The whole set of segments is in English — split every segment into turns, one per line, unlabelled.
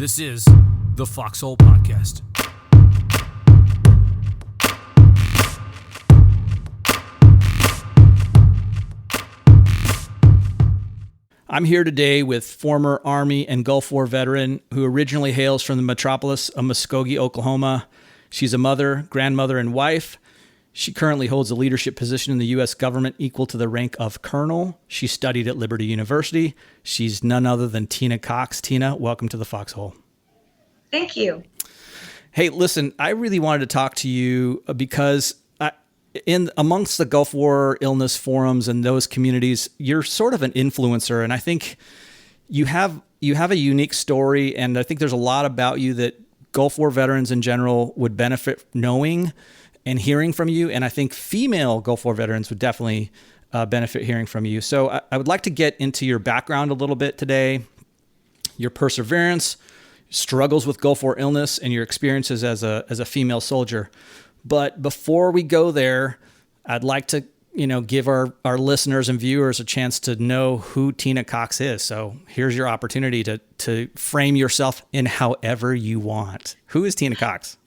This is the Foxhole Podcast. I'm here today with former Army and Gulf War veteran who originally hails from the metropolis of Muskogee, Oklahoma. She's a mother, grandmother, and wife. She currently holds a leadership position in the U.S. government equal to the rank of colonel. She studied at Liberty University. She's none other than Tina Cox. Tina, welcome to the Foxhole.
Thank you.
Hey, listen, I really wanted to talk to you because amongst the Gulf War illness forums and those communities, you're sort of an influencer, and I think you have a unique story, and I think there's a lot about you that Gulf War veterans in general would benefit knowing and hearing from you, and I think female Gulf War veterans would definitely benefit hearing from you. So I would like to get into your background a little bit today, your perseverance, struggles with Gulf War illness, and your experiences as a female soldier. But before we go there, I'd like to, give our listeners and viewers a chance to know who Tina Cox is. So here's your opportunity to frame yourself in however you want. Who is Tina Cox?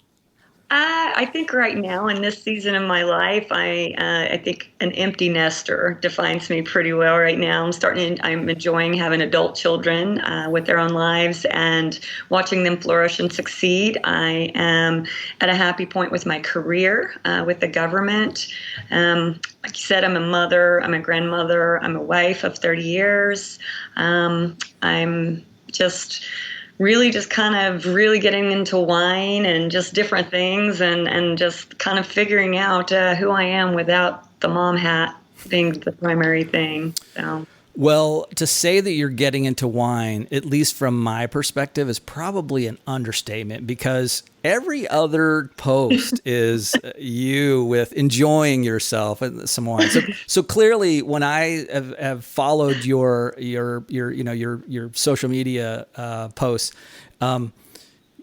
I think right now in this season of my life, I think an empty nester defines me pretty well right now. I'm enjoying having adult children with their own lives and watching them flourish and succeed. I am at a happy point with my career with the government. Like you said, I'm a mother, I'm a grandmother, I'm a wife of 30 years. I'm just kind of really getting into wine and just different things and just kind of figuring out who I am without the mom hat being the primary thing. So.
Well, to say that you're getting into wine, at least from my perspective, is probably an understatement because every other post is you with enjoying yourself and some wine. So clearly, when I have followed your social media posts,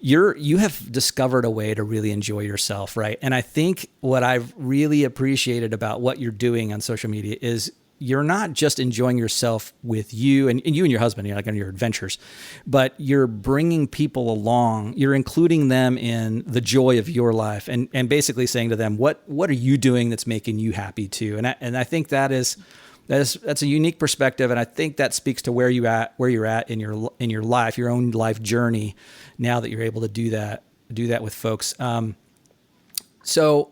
you have discovered a way to really enjoy yourself, right? And I think what I've really appreciated about what you're doing on social media is you're not just enjoying yourself with you and your husband, like on your adventures, but you're bringing people along. You're including them in the joy of your life and basically saying to them, what are you doing that's making you happy too? And I think that's a unique perspective. And I think that speaks to where you're at in your life, your own life journey, now that you're able to do that with folks. So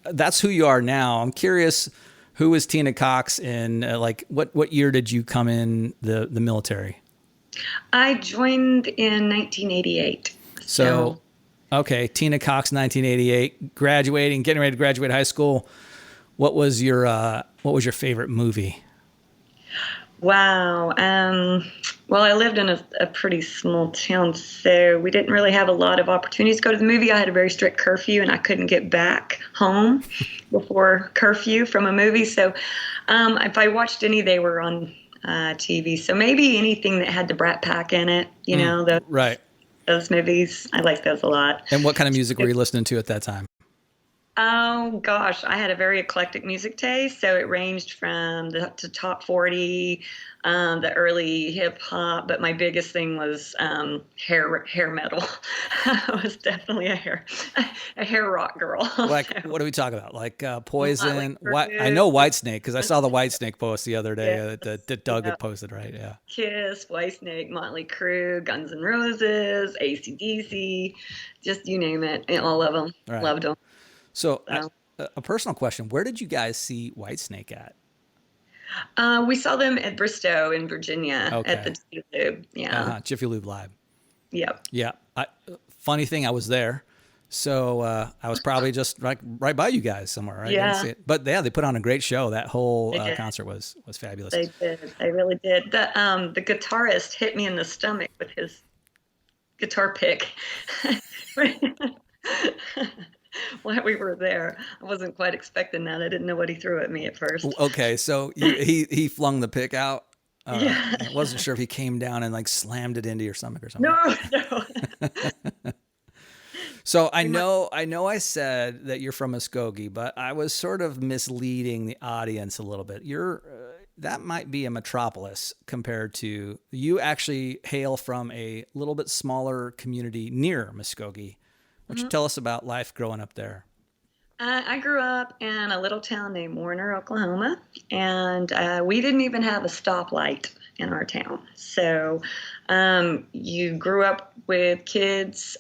that's who you are now. I'm curious, who is Tina Cox, and what year did you come in the military?
I joined in 1988.
So, okay, Tina Cox, 1988, getting ready to graduate high school. What was your favorite movie?
Wow. Well, I lived in a pretty small town, so we didn't really have a lot of opportunities to go to the movie. I had a very strict curfew, and I couldn't get back home before curfew from a movie. So if I watched any, they were on TV. So maybe anything that had the Brat Pack in it,
Right.
Those movies. I like those a lot.
And what kind of music were you listening to at that time?
Oh, gosh, I had a very eclectic music taste, so it ranged from the top 40, the early hip hop, but my biggest thing was hair metal. I was definitely a hair rock girl.
Like, what are we talking about? Like Poison? I know Whitesnake because I saw the Whitesnake post the other day that Doug had posted, right? Yeah.
Kiss, Whitesnake, Motley Crue, Guns N' Roses, AC/DC, just you name it, all of them.
Right.
Loved them.
So a personal question, where did you guys see Whitesnake at?
We saw them at Bristow in Virginia at the Jiffy Lube. Yeah.
Jiffy Lube Live.
Yep.
Yeah. Funny thing, I was there. So I was probably just right by you guys somewhere, right?
Yeah.
But yeah, they put on a great show. That whole concert was fabulous.
They did. They really did. The guitarist hit me in the stomach with his guitar pick. While we were there, I wasn't quite expecting that. I didn't know what he threw at me at first.
Okay, so he flung the pick out.
Yeah.
I wasn't sure if he came down and slammed it into your stomach or something.
No.
So I know I said that you're from Muskogee, but I was sort of misleading the audience a little bit. that might be a metropolis compared to you actually hail from a little bit smaller community near Muskogee. Why don't you tell us about life growing up there?
I grew up in a little town named Warner, Oklahoma, and we didn't even have a stoplight in our town. So you grew up with kids,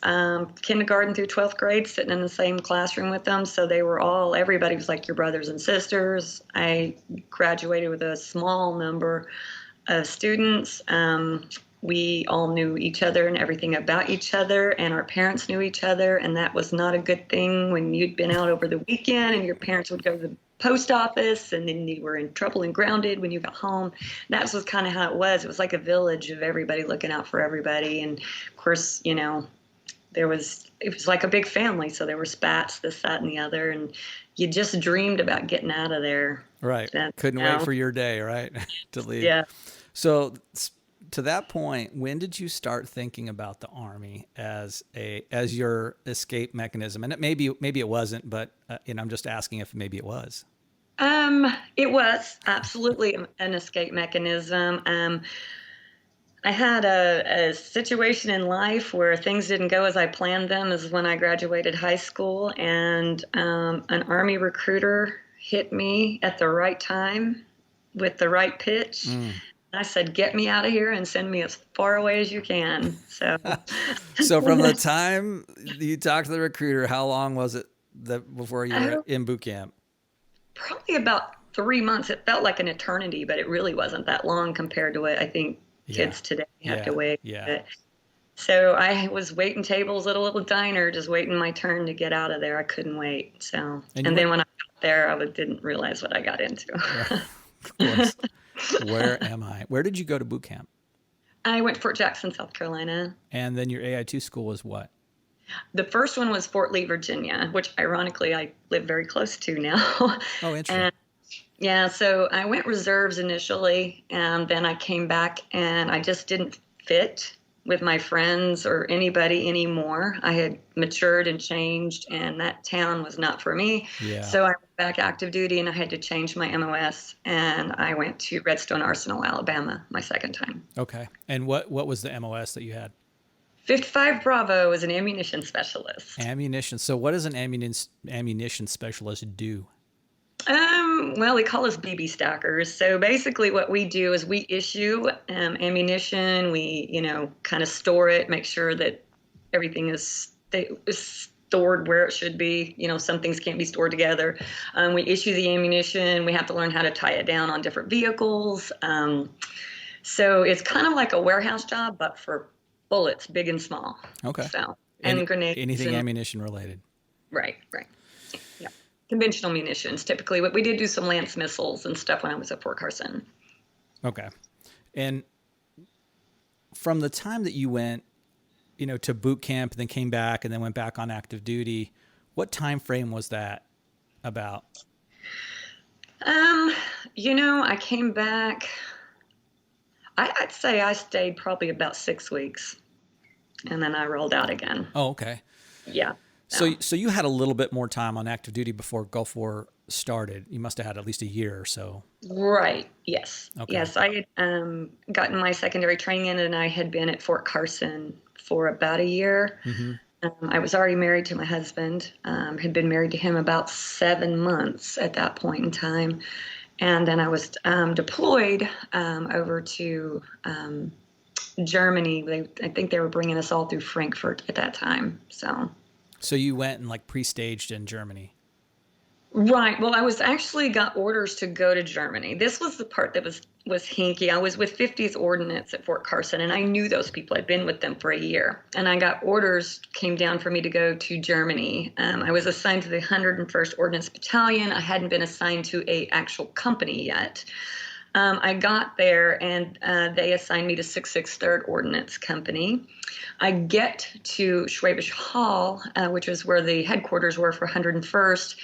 kindergarten through 12th grade, sitting in the same classroom with them. So everybody was like your brothers and sisters. I graduated with a small number of students. We all knew each other and everything about each other, and our parents knew each other, and that was not a good thing when you'd been out over the weekend and your parents would go to the post office and then you were in trouble and grounded when you got home. That was kind of how it was. It was like a village of everybody looking out for everybody, and of course, it was like a big family, so there were spats, this, that, and the other, and you just dreamed about getting out of there.
Right. Couldn't wait for your day, right? To leave.
Yeah.
So to that point, when did you start thinking about the Army as your escape mechanism? And maybe it wasn't, but I'm just asking if maybe it was.
It was absolutely an escape mechanism. I had a situation in life where things didn't go as I planned them, is when I graduated high school, and an Army recruiter hit me at the right time with the right pitch. I said, "Get me out of here and send me as far away as you can." So,
so from the time you talked to the recruiter, how long was it before you were in boot camp?
Probably about 3 months. It felt like an eternity, but it really wasn't that long compared to what I think kids today have to wait.
Yeah.
So I was waiting tables at a little diner, just waiting my turn to get out of there. I couldn't wait. So, and then when I got there, I didn't realize what I got into.
Of course. Where am I? Where did you go to boot camp?
I went to Fort Jackson, South Carolina.
And then your AI2 school was what?
The first one was Fort Lee, Virginia, which ironically I live very close to now.
Oh, interesting.
Yeah, so I went reserves initially, and then I came back, and I just didn't fit with my friends or anybody anymore. I had matured and changed, and that town was not for me.
Yeah.
So I went back active duty, and I had to change my MOS, and I went to Redstone Arsenal, Alabama, my second time.
Okay. And what was the MOS that you had?
55 Bravo was an ammunition specialist.
Ammunition. So what does an ammunition specialist do?
Well, they call us BB stackers. So basically what we do is we issue ammunition. We, kind of store it, make sure that everything is stored where it should be. Some things can't be stored together. We issue the ammunition. We have to learn how to tie it down on different vehicles. So it's kind of like a warehouse job, but for bullets, big and small.
Okay.
So, and grenades.
Anything ammunition related.
Right. Yeah. Conventional munitions, typically. But we did do some Lance missiles and stuff when I was at Fort Carson.
Okay. And from the time that you went, to boot camp and then came back and then went back on active duty, what time frame was that about?
I came back, I'd say I stayed probably about 6 weeks, and then I rolled out again.
Oh, okay.
Yeah.
So you had a little bit more time on active duty before Gulf War started. You must have had at least a year or so.
Right. Yes.
Okay.
Yes. I had gotten my secondary training in, and I had been at Fort Carson for about a year. Mm-hmm. I was already married to my husband, had been married to him about 7 months at that point in time. And then I was deployed over to Germany. I think they were bringing us all through Frankfurt at that time. So
you went and pre-staged in Germany.
Right. Well, I was actually got orders to go to Germany. This was the part that was hinky. I was with 50th Ordnance at Fort Carson, and I knew those people. I'd been with them for a year. And I got orders, came down for me to go to Germany. I was assigned to the 101st Ordnance Battalion. I hadn't been assigned to a actual company yet. I got there, and they assigned me to 663rd Ordnance Company. I get to Schwäbisch Hall, which is where the headquarters were for 101st,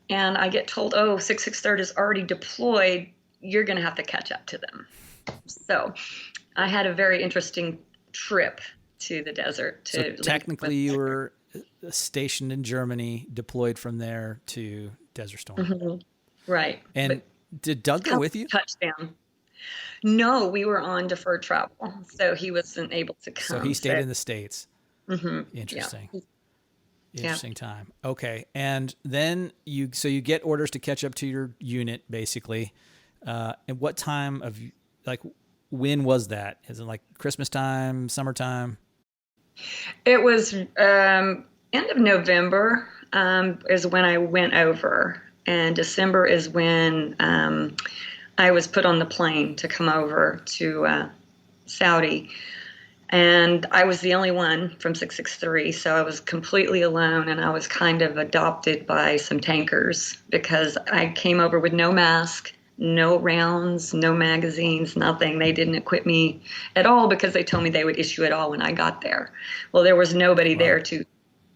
and I get told, 663rd is already deployed. You're going to have to catch up to them. So I had a very interesting trip to the desert.
So technically you were stationed in Germany, deployed from there to Desert Storm.
Mm-hmm. Right.
And Did Doug go
How
with you?
touchdown. No, we were on deferred travel, so he wasn't able to
So he
come.
stayed
So,
in the States.
yeah,
Interesting.
yeah.
Interesting time. Okay. And then you get orders to catch up to your unit basically. And what time of, like, when was that? Is it like Christmas time, summertime?
It was end of November is when I went over, and December is when I was put on the plane to come over to Saudi. And I was the only one from 663, so I was completely alone, and I was kind of adopted by some tankers because I came over with no mask, no rounds, no magazines, nothing. They didn't equip me at all because they told me they would issue it all when I got there. Well, there was nobody
Wow.
there to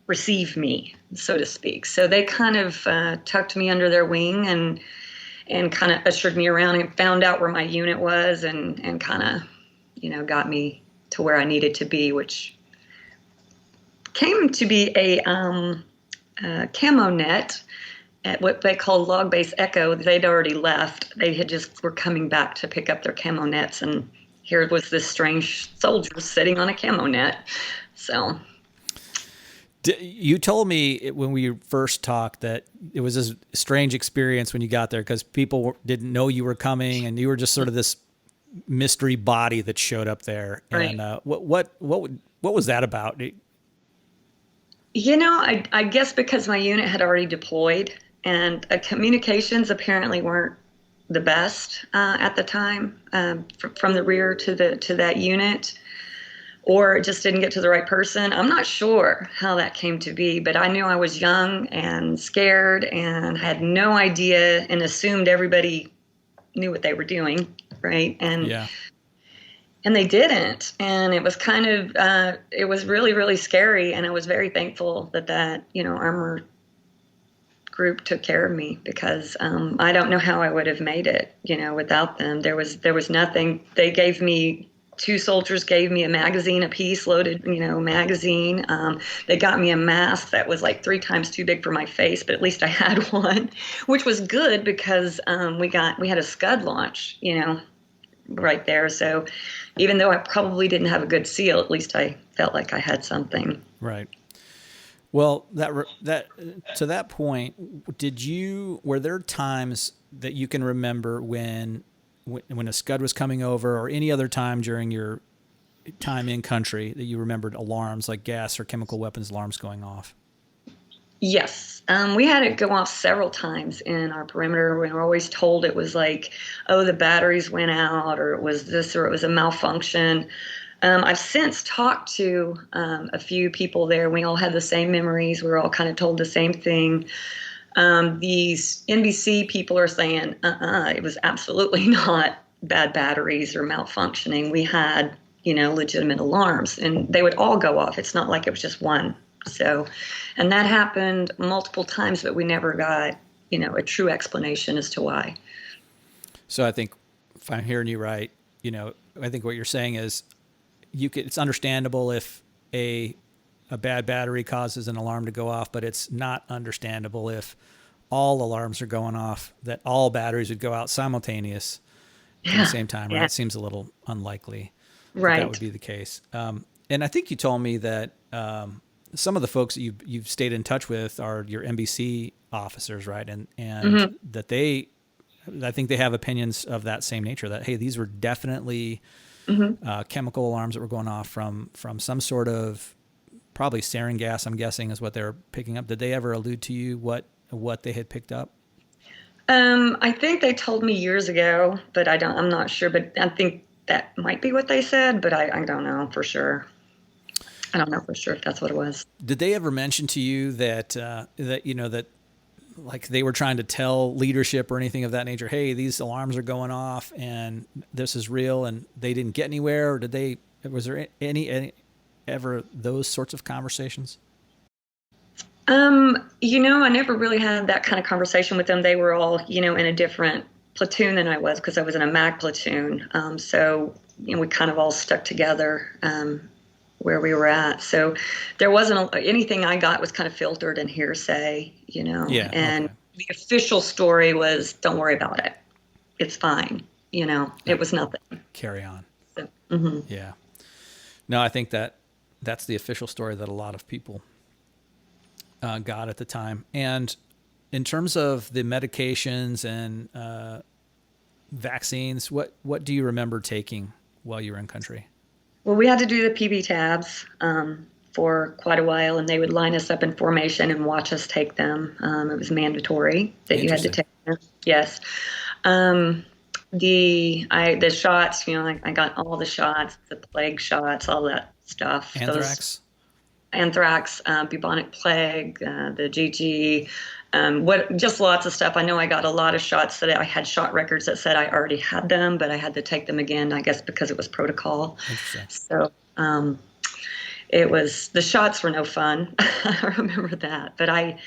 receive me, so to speak. So they kind of tucked me under their wing and kind of ushered me around and found out where my unit was and kind of, got me to where I needed to be, which came to be a camo net at what they call Log Base Echo. They'd already left. They had just were coming back to pick up their camo nets, and here was this strange soldier sitting on a camo net. So
You told me when we first talked that it was this strange experience when you got there because people didn't know you were coming, and you were just sort of this mystery body that showed up there.
right.
And what was that about?
I guess because my unit had already deployed and communications apparently weren't the best at the time from the rear to that unit, or it just didn't get to the right person. I'm not sure how that came to be, but I knew I was young and scared and had no idea and assumed everybody knew what they were doing, right?
Yeah.
And they didn't, and it was kind of it was really, really scary, and I was very thankful that armor group took care of me because I don't know how I would have made it without them. There was nothing. They gave me, two soldiers gave me a magazine apiece, loaded magazine. They got me a mask that was like 3 times too big for my face, but at least I had one, which was good because we had a Scud launch right there. So even though I probably didn't have a good seal, at least I felt like I had something.
Right. Well, that to that point, were there times that you can remember when a Scud was coming over, or any other time during your time in country that you remembered alarms like gas or chemical weapons alarms going off?
Yes, we had it go off several times in our perimeter. We were always told it was like, oh, the batteries went out, or it was this, or it was a malfunction. I've since talked to a few people there. We all had the same memories. We were all kind of told the same thing. These NBC people are saying, it was absolutely not bad batteries or malfunctioning. We had, legitimate alarms, and they would all go off. It's not like it was just one. So, and that happened multiple times, but we never got, a true explanation as to why.
So I think if I'm hearing you right, I think what you're saying is it's understandable if a bad battery causes an alarm to go off, but it's not understandable if all alarms are going off, that all batteries would go out simultaneous at the same time. Right?
Yeah.
It seems a little unlikely that would
Right.
be the case. And I think you told me that some of the folks that you've stayed in touch with are your NBC officers, right? And that I think they have opinions of that same nature. That hey, these were definitely chemical alarms that were going off from some sort of probably sarin gas. I'm guessing is what they were picking up. Did they ever allude to you what they had picked up?
I think they told me years ago, but I'm not sure, but I think that might be what they said, but I don't know for sure. I don't know for sure if that's what it was.
Did they ever mention to you that like they were trying to tell leadership or anything of that nature? Hey, these alarms are going off, and this is real, and they didn't get anywhere. Or was there any ever those sorts of conversations?
I never really had that kind of conversation with them. They were all, in a different platoon than I was because I was in a MAC platoon. So, we kind of all stuck together where we were at. So there wasn't anything I got was kind of filtered and hearsay,
Yeah.
and
Okay.
the official story was, don't worry about it. it's fine. It was nothing.
Carry on.
So,
Yeah. No, I think that's the official story that a lot of people got at the time. And in terms of the medications and vaccines, what do you remember taking while you were in country?
well, we had to do the PB tabs for quite a while, and they would line us up in formation and watch us take them. It was mandatory that you had to
Interesting.
take them. Yes. Um, the shots, I got all the shots, the plague shots, all that stuff. Those
Anthrax?
anthrax, bubonic plague, the GG, what just lots of stuff. I know I got a lot of shots that I had shot records that said I already had them, but I had to take them again, I guess because it was protocol.
Interesting.
So it was the shots were no fun. I remember that, but I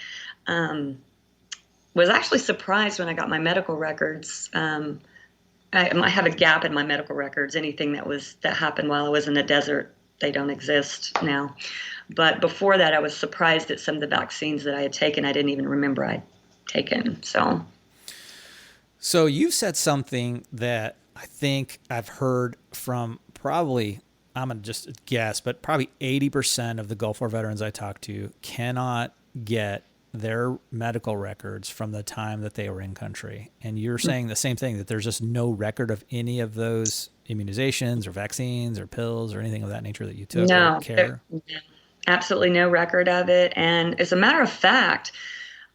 was actually surprised when I got my medical records. I have a gap in my medical records. Anything that happened while I was in the desert, they don't exist now. But before that, I was surprised at some of the vaccines that I had taken. I didn't even remember I'd taken.
So you said something that I think I've heard from probably, I'm going to just guess, but probably 80% of the Gulf War veterans I talk to cannot get their medical records from the time that they were in country. And you're saying the same thing, that there's just no record of any of those immunizations or vaccines or pills or anything of that nature that you took or
no,
care?
absolutely no record of it. And as a matter of fact,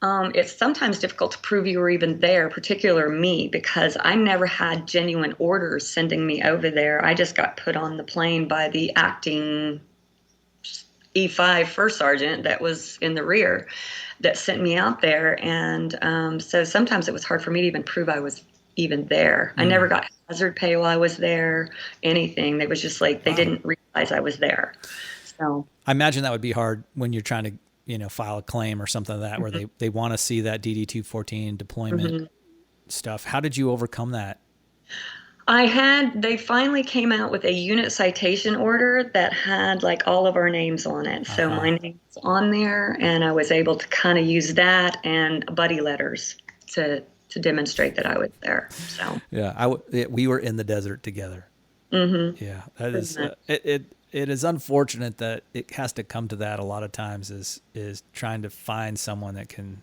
it's sometimes difficult to prove you were even there, particularly me, because I never had genuine orders sending me over there. I just got put on the plane by the acting E5 first sergeant that was in the rear that sent me out there. And so sometimes it was hard for me to even prove I was even there. I never got hazard pay while I was there, anything. It was just like they didn't realize I was there. So
I imagine that would be hard when you're trying to, file a claim or something like that, where they want to see that DD-214 deployment stuff. How did you overcome that?
they finally came out with a unit citation order that had like all of our names on it. So my name's on there, and I was able to kind of use that and buddy letters to demonstrate that I was there. So
Yeah, we were in the desert together. Yeah, that is it is unfortunate that it has to come to that a lot of times, is trying to find someone that can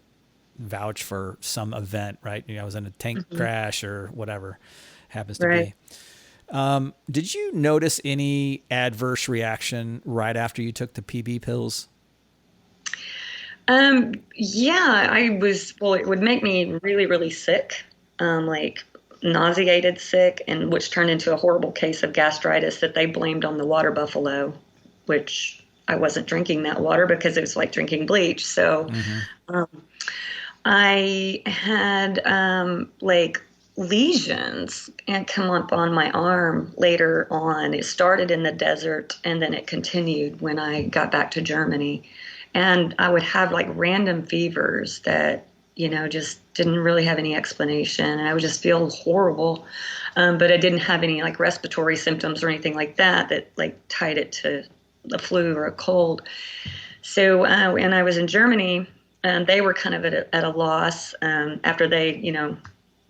vouch for some event, right? I was in a tank crash or whatever happens to
right.
be. Did you notice any adverse reaction right after you took the PB pills?
Yeah, well, it would make me really, really sick, like nauseated sick, and which turned into a horrible case of gastritis that they blamed on the water buffalo, which I wasn't drinking that water because it was like drinking bleach. So, I had, like lesions and come up on my arm later on. It started in the desert and then it continued when I got back to Germany. And I would have like random fevers that, just didn't really have any explanation. And I would just feel horrible. But I didn't have any like respiratory symptoms or anything like that like tied it to the flu or a cold. So when I was in Germany, they were kind of at a loss after they,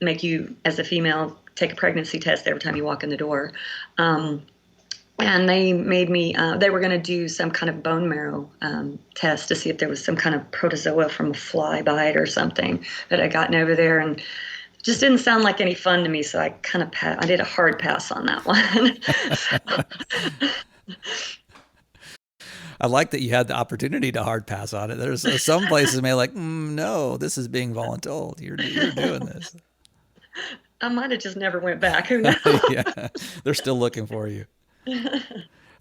make you, as a female, take a pregnancy test every time you walk in the door. And they made me, they were going to do some kind of bone marrow test to see if there was some kind of protozoa from a fly bite or something that I'd gotten over there. And it just didn't sound like any fun to me. So I kind of, I did a hard pass on that one.
I like that you had the opportunity to hard pass on it. There's some places may like, no, this is being voluntold. You're doing this.
I might have just never went back. Who knows?
Yeah, they're still looking for you.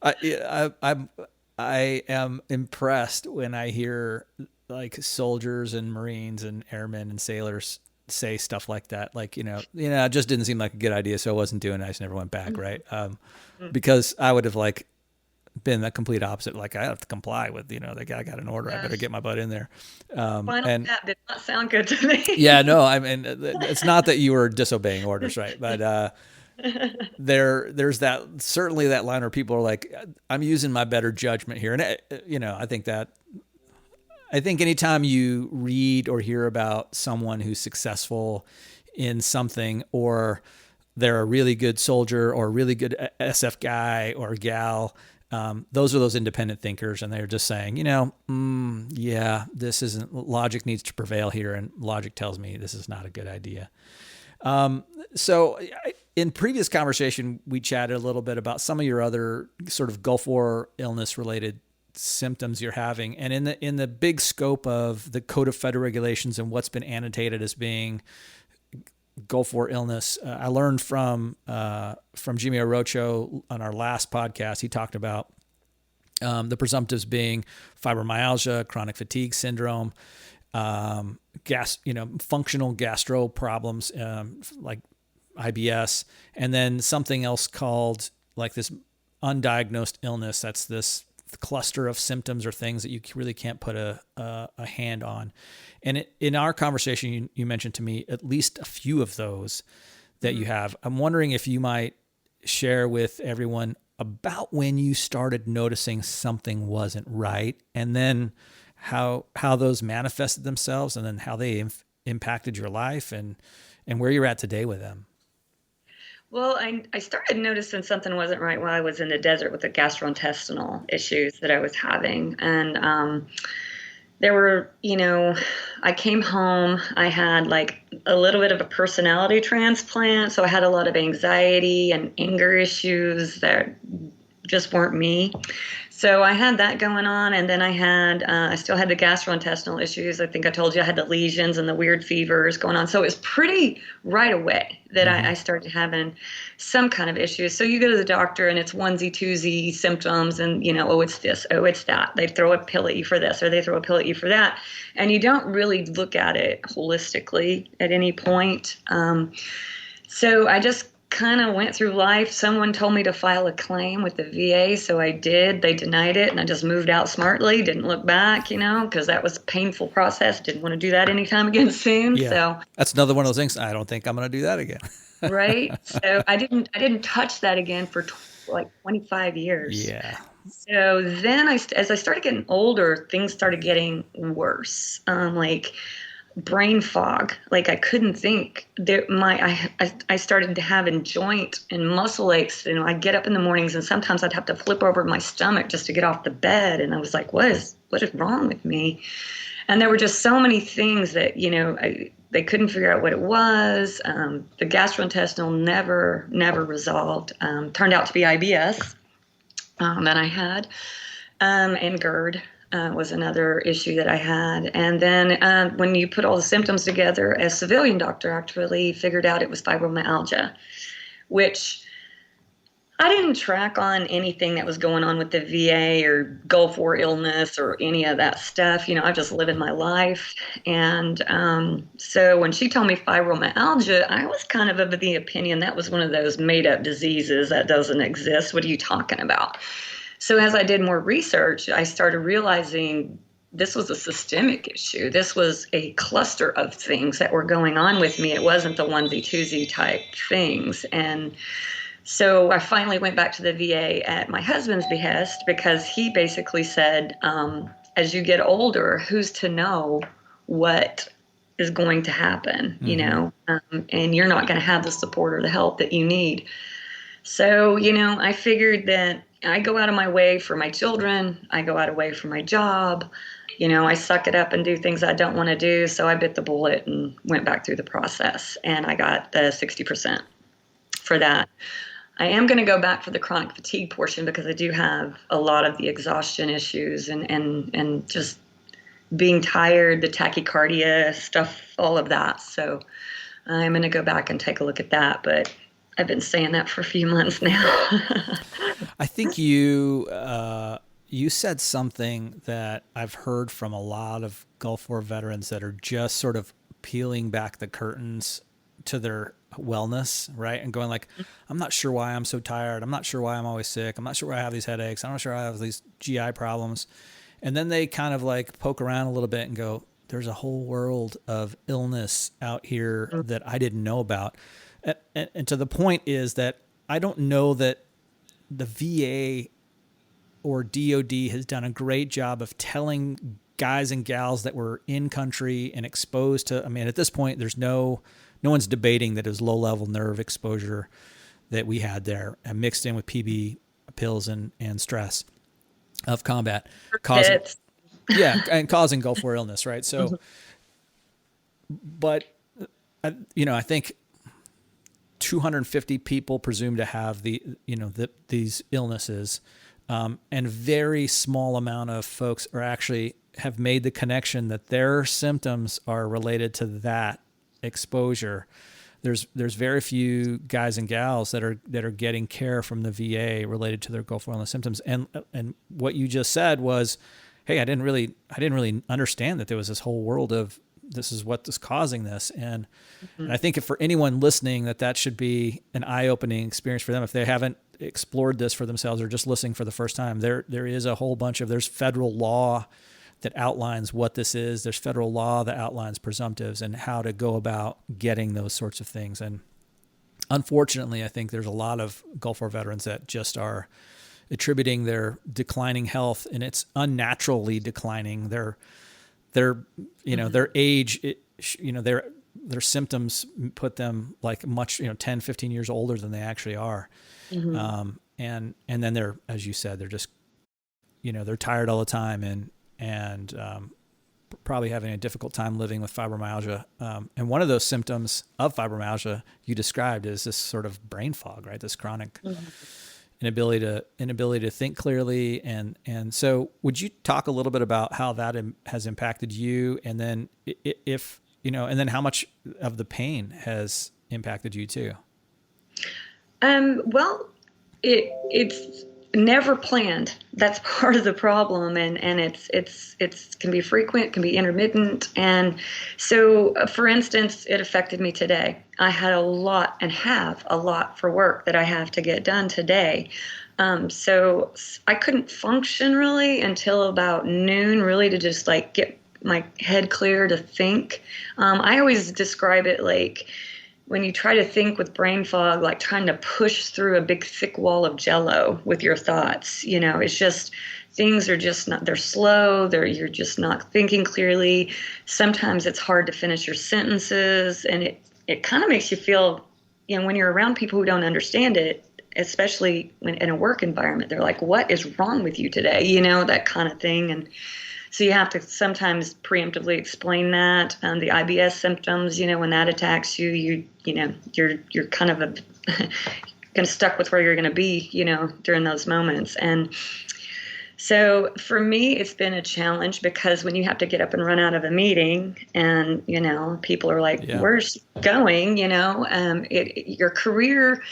I am impressed when I hear like soldiers and Marines and airmen and sailors say stuff like that. Like, it just didn't seem like a good idea, so I wasn't doing it. I just never went back, right? Because I would have like been the complete opposite. Like, I have to comply with, the guy got an order. I better get my butt in there.
And that did not sound good to me.
Yeah, no, I mean, it's not that you were disobeying orders, right? But there's that, certainly that line where people are like, I'm using my better judgment here. And, I think anytime you read or hear about someone who's successful in something, or they're a really good soldier or a really good SF guy or gal. Those are those independent thinkers, and they're just saying, yeah, this isn't, logic needs to prevail here, and logic tells me this is not a good idea. So in previous conversation, we chatted a little bit about some of your other sort of Gulf War illness related symptoms you're having. And in the big scope of the Code of Federal Regulations and what's been annotated as being Gulf War illness, I learned from Jimmy Orocho on our last podcast. He talked about the presumptives being fibromyalgia, chronic fatigue syndrome, functional gastro problems, like IBS, and then something else called like this undiagnosed illness. That's this cluster of symptoms or things that you really can't put a hand on. And in our conversation, you mentioned to me at least a few of those that you have. I'm wondering if you might share with everyone about when you started noticing something wasn't right, and then how those manifested themselves, and then how they impacted your life, and where you're at today with them.
Well, I started noticing something wasn't right while I was in the desert with the gastrointestinal issues that I was having. And there were, I came home, I had like a little bit of a personality transplant. So I had a lot of anxiety and anger issues that just weren't me. So I had that going on, and then I still had the gastrointestinal issues. I think I told you I had the lesions and the weird fevers going on. So it was pretty right away that I started having some kind of issues. So you go to the doctor and it's onesie, twosie symptoms, and oh, it's this, oh, it's that. They throw a pill at you for this, or they throw a pill at you for that. And you don't really look at it holistically at any point. So I just kind of went through life. Someone told me to file a claim with the VA, so I did. They denied it, and I just moved out smartly, didn't look back, because that was a painful process. Didn't want to do that anytime again soon.
Yeah.
So
that's another one of those things. I don't think I'm going to do that again.
Right. So I didn't touch that again for like 25 years.
Yeah.
So then as I started getting older, things started getting worse. Like brain fog. Like I couldn't think. I started to having joint and muscle aches. I'd get up in the mornings, and sometimes I'd have to flip over my stomach just to get off the bed. And I was like, what is wrong with me? And there were just so many things that, they couldn't figure out what it was. The gastrointestinal never resolved. Turned out to be IBS that I had, and GERD. Was another issue that I had. And then when you put all the symptoms together, a civilian doctor actually figured out it was fibromyalgia, which I didn't track on anything that was going on with the VA or Gulf War illness or any of that stuff. I just living my life. And so when she told me fibromyalgia, I was kind of the opinion that was one of those made up diseases that doesn't exist. What are you talking about? So as I did more research, I started realizing this was a systemic issue. This was a cluster of things that were going on with me. It wasn't the onesie, twosie type things. And so I finally went back to the VA at my husband's behest, because he basically said, as you get older, who's to know what is going to happen, and you're not going to have the support or the help that you need. So, I figured that I go out of my way for my children. I go out of way for my job. I suck it up and do things I don't want to do. So I bit the bullet and went back through the process, and I got the 60% for that. I am going to go back for the chronic fatigue portion, because I do have a lot of the exhaustion issues and just being tired, the tachycardia stuff, all of that. So I'm going to go back and take a look at that. But I've been saying that for a few months now.
I think you said something that I've heard from a lot of Gulf War veterans that are just sort of peeling back the curtains to their wellness, right? And going like, I'm not sure why I'm so tired. I'm not sure why I'm always sick. I'm not sure why I have these headaches. I'm not sure why I have these GI problems. And then they kind of like poke around a little bit and go, there's a whole world of illness out here that I didn't know about. And to the point is that I don't know that the VA or DOD has done a great job of telling guys and gals that were in country and exposed to, at this point, there's no no one's debating that it was low level nerve exposure that we had there, and mixed in with PB pills and stress of combat, causing
It's,
and causing Gulf War illness, right? So, but I think 250 people presumed to have these illnesses, and very small amount of folks are actually have made the connection that their symptoms are related to that exposure. There's very few guys and gals that are getting care from the VA related to their Gulf War illness symptoms. And what you just said was, hey, I didn't really understand that there was this whole world of this is what is causing this. And I think if for anyone listening, that should be an eye-opening experience for them. If they haven't explored this for themselves or just listening for the first time, there is a whole bunch of, there's federal law that outlines what this is. There's federal law that outlines presumptives and how to go about getting those sorts of things. And unfortunately, I think there's a lot of Gulf War veterans that just are attributing their declining health, and it's unnaturally declining. Their age, their symptoms put them like much, 10, 15 years older than they actually are. And then they're, as you said, they're just, they're tired all the time and probably having a difficult time living with fibromyalgia. And one of those symptoms of fibromyalgia you described is this sort of brain fog, right? This chronic inability to think clearly. And so would you talk a little bit about how that has impacted you? And then and then how much of the pain has impacted you too?
Well, it's never planned. That's part of the problem, and it's can be frequent, can be intermittent, and so for instance, it affected me today. I had a lot and have a lot for work that I have to get done today. So I couldn't function really until about noon, really, to just like get my head clear to think. I always describe it like when you try to think with brain fog, like trying to push through a big thick wall of Jell-O with your thoughts. It's just, things are just not, they're slow, you're just not thinking clearly. Sometimes it's hard to finish your sentences, and it kind of makes you feel, when you're around people who don't understand it, especially when in a work environment, they're like, what is wrong with you today? That kind of thing. And so you have to sometimes preemptively explain that. The IBS symptoms, when that attacks you, you're kind of kind of stuck with where you're going to be, during those moments. And so for me, it's been a challenge because when you have to get up and run out of a meeting and, people are like, where's she going? Your career,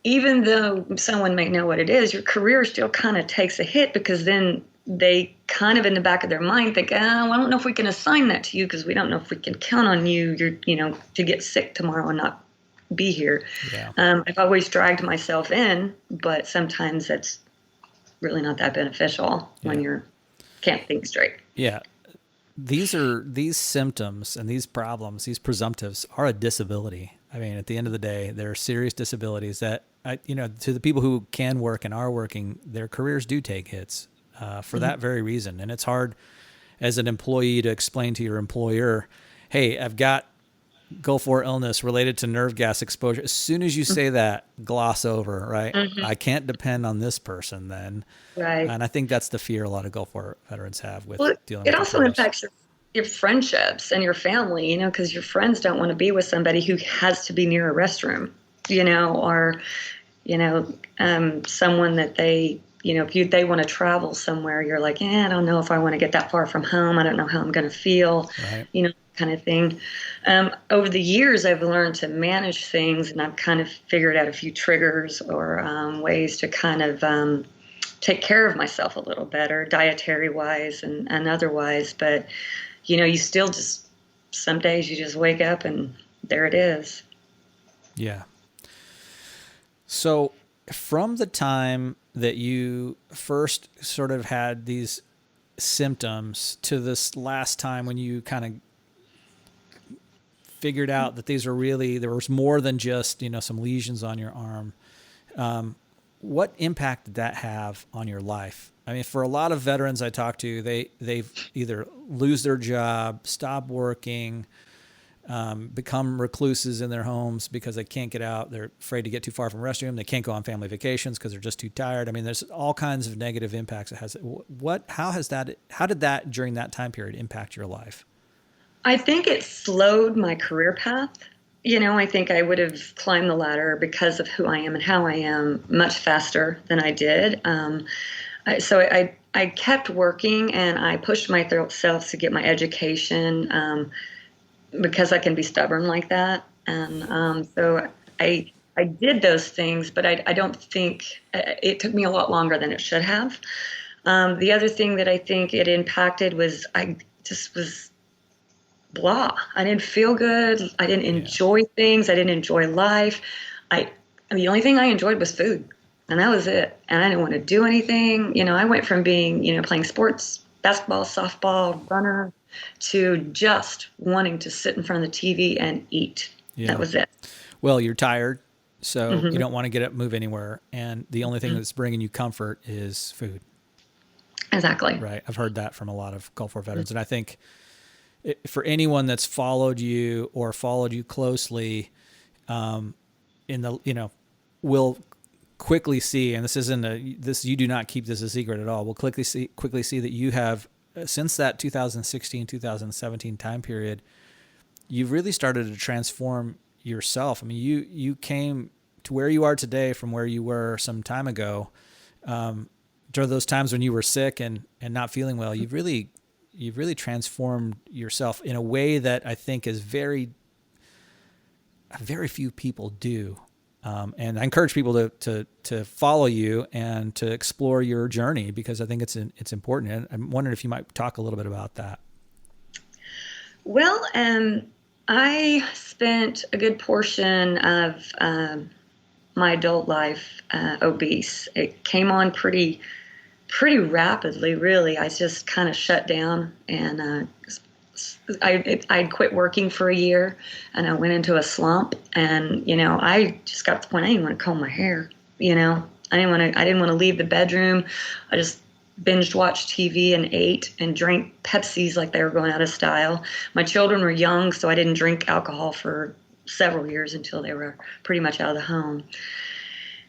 even though someone may know what it is, your career still kind of takes a hit, because then they kind of in the back of their mind think, I don't know if we can assign that to you because we don't know if we can count on you, to get sick tomorrow and not be here. Yeah. I've always dragged myself in, but sometimes that's really not that beneficial when you can't think straight.
Yeah. These symptoms and these problems, these presumptives are a disability. I mean, at the end of the day, they're serious disabilities that, to the people who can work and are working, their careers do take hits. For that very reason. And it's hard as an employee to explain to your employer, hey, I've got Gulf War illness related to nerve gas exposure. As soon as you say that, gloss over, right? I can't depend on this person then.
Right.
And I think that's the fear a lot of Gulf War veterans have with dealing with
it. It also impacts your friendships and your family, because your friends don't want to be with somebody who has to be near a restroom, or, someone that they, if they want to travel somewhere, you're like, I don't know if I want to get that far from home. I don't know how I'm going to feel, kind of thing. Over the years, I've learned to manage things, and I've kind of figured out a few triggers or ways to kind of take care of myself a little better, dietary-wise and otherwise. But, you still just, some days you just wake up and there it is.
Yeah. So from the time that you first sort of had these symptoms to this last time when you kind of figured out that these are really, there was more than just, some lesions on your arm. What impact did that have on your life? I mean, for a lot of veterans I talk to, they've either lose their job, stop working, become recluses in their homes because they can't get out. They're afraid to get too far from the restroom. They can't go on family vacations because they're just too tired. I mean, there's all kinds of negative impacts it has. How did that during that time period impact your life?
I think it slowed my career path. I think I would have climbed the ladder because of who I am and how I am much faster than I did. So I kept working and I pushed myself to get my education because I can be stubborn like that. And so I did those things, but I don't think it took me a lot longer than it should have. The other thing that I think it impacted was I just was blah. I didn't feel good. I didn't enjoy things. I didn't enjoy life. The only thing I enjoyed was food, and that was it. And I didn't want to do anything. I went from being, playing sports, basketball, softball, runner, to just wanting to sit in front of the TV and eat. Yeah. That was it.
Well, you're tired, so you don't want to get up, move anywhere, and the only thing that's bringing you comfort is food.
Exactly.
Right. I've heard that from a lot of Gulf War veterans, and I think for anyone that's followed you or followed you closely, will quickly see, and you do not keep this a secret at all. We'll quickly see that you have, since that 2016, 2017 time period, you've really started to transform yourself. I mean, you came to where you are today from where you were some time ago. During those times when you were sick and not feeling well, you've really transformed yourself in a way that I think is very few people do. And I encourage people to follow you and to explore your journey because I think it's important. And I'm wondering if you might talk a little bit about that.
Well, I spent a good portion of my adult life obese. It came on pretty rapidly, really. I just kind of shut down, and I'd quit working for a year, and I went into a slump. And I just got to the point I didn't want to comb my hair. I didn't want to leave the bedroom. I just binged watched TV and ate and drank Pepsis like they were going out of style. My children were young, so I didn't drink alcohol for several years until they were pretty much out of the home.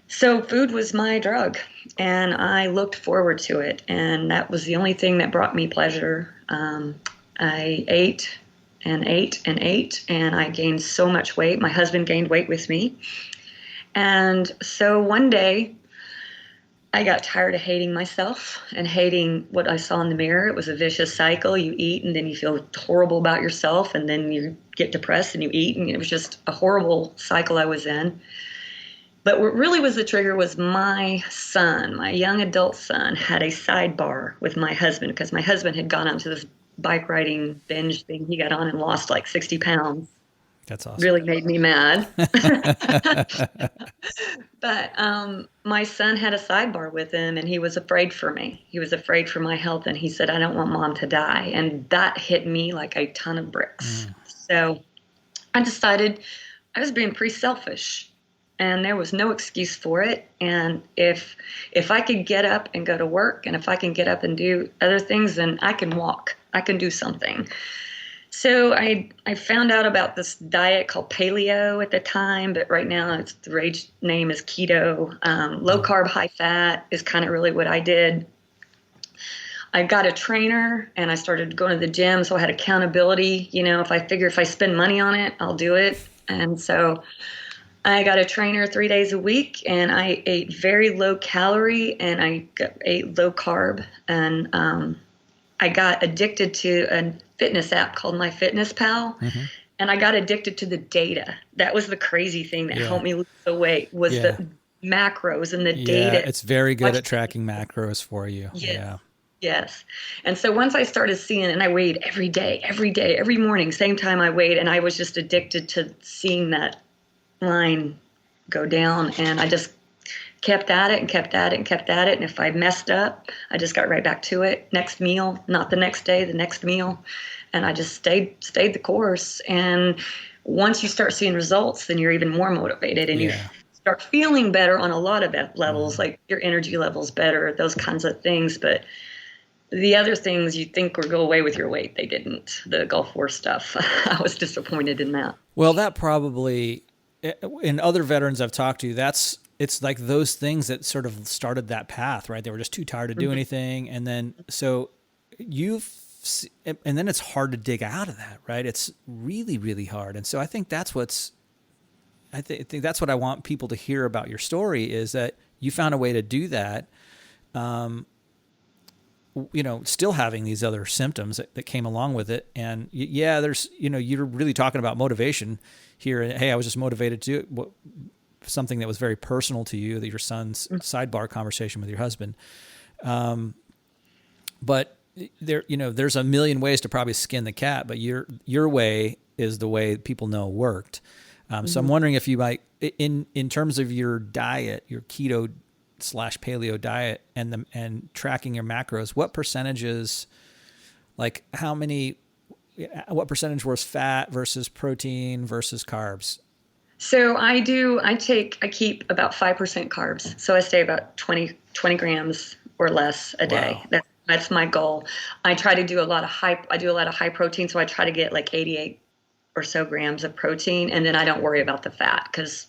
So food was my drug, and I looked forward to it, and that was the only thing that brought me pleasure. I ate and ate and ate, and I gained so much weight. My husband gained weight with me. And so one day, I got tired of hating myself and hating what I saw in the mirror. It was a vicious cycle. You eat, and then you feel horrible about yourself, and then you get depressed, and you eat, and it was just a horrible cycle I was in. But what really was the trigger was my son, my young adult son, had a sidebar with my husband because my husband had gone onto this bike riding binge thing. He got on and lost like 60 pounds.
That's awesome.
Really made me mad. But my son had a sidebar with him, and he was afraid for me. He was afraid for my health, and he said, I don't want mom to die. And that hit me like a ton of bricks. So I decided I was being pretty selfish. And there was no excuse for it. And if I could get up and go to work, and if I can get up and do other things, then I can walk. I can do something. So I found out about this diet called paleo at the time, but right now the rage name is keto. Low carb, high fat is kind of really what I did. I got a trainer, and I started going to the gym, so I had accountability. If I spend money on it, I'll do it. And so I got a trainer 3 days a week, and I ate very low calorie, and I ate low carb. And I got addicted to a fitness app called MyFitnessPal, and I got addicted to the data. That was the crazy thing that helped me lose the weight was the macros and the data.
Yeah, it's very good at tracking macros for you.
Yes.
Yeah.
Yes. And so once I started seeing it, and I weighed every day, every morning, same time I weighed, and I was just addicted to seeing that line go down, and I just kept at it and kept at it and kept at it. And if I messed up, I just got right back to it. Next meal, not the next day, the next meal. And I just stayed the course. And once you start seeing results, then you're even more motivated, and you start feeling better on a lot of levels, like your energy levels better, those kinds of things. But the other things you think would go away with your weight, they didn't. The Gulf War stuff, I was disappointed in that.
Well, that probably, in other veterans I've talked to, it's like those things that sort of started that path, right? They were just too tired to do anything. And then, so and then it's hard to dig out of that, right? It's really, really hard. And so I think I think that's what I want people to hear about your story, is that you found a way to do that. Still having these other symptoms that came along with it. And there's, you're really talking about motivation here. And hey, I was just motivated to do something that was very personal to you, that your son's sidebar conversation with your husband. But there's a million ways to probably skin the cat, but your way is the way people know worked. So I'm wondering if you might, in terms of your diet, your keto / paleo diet, and tracking your macros, what percentages, like what percentage was fat versus protein versus carbs?
So I keep about 5% carbs. So I stay about 20 grams or less a day.
Wow.
That's my goal. I try to do a lot of high protein. So I try to get like 88 or so grams of protein. And then I don't worry about the fat because,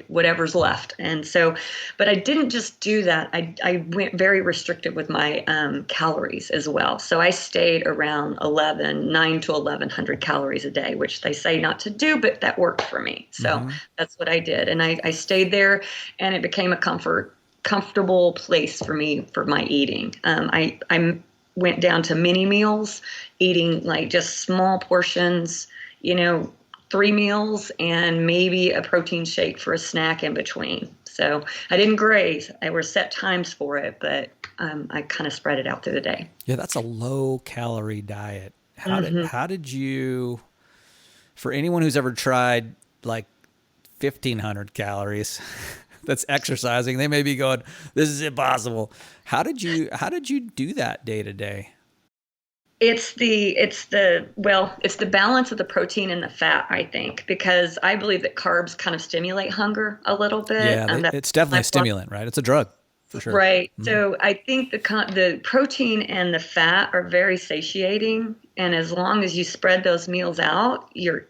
whatever's left. And so, but I didn't just do that. I went very restricted with my calories as well. So I stayed around 9 to 1100 calories a day, which they say not to do, but that worked for me. So that's what I did. And I stayed there, and it became a comfortable place for me for my eating. I went down to mini meals, eating like just small portions, 3 meals and maybe a protein shake for a snack in between. So I didn't graze. There were set times for it, but I kind of spread it out through the day.
Yeah, that's a low calorie diet. How did you, for anyone who's ever tried like 1,500 calories, that's exercising, they may be going, this is impossible. How did you do that day to day?
It's the balance of the protein and the fat, I think, because I believe that carbs kind of stimulate hunger a little bit.
Yeah, it's definitely a stimulant, right? It's a drug for sure.
Right. Mm-hmm. So I think the protein and the fat are very satiating, and as long as you spread those meals out, you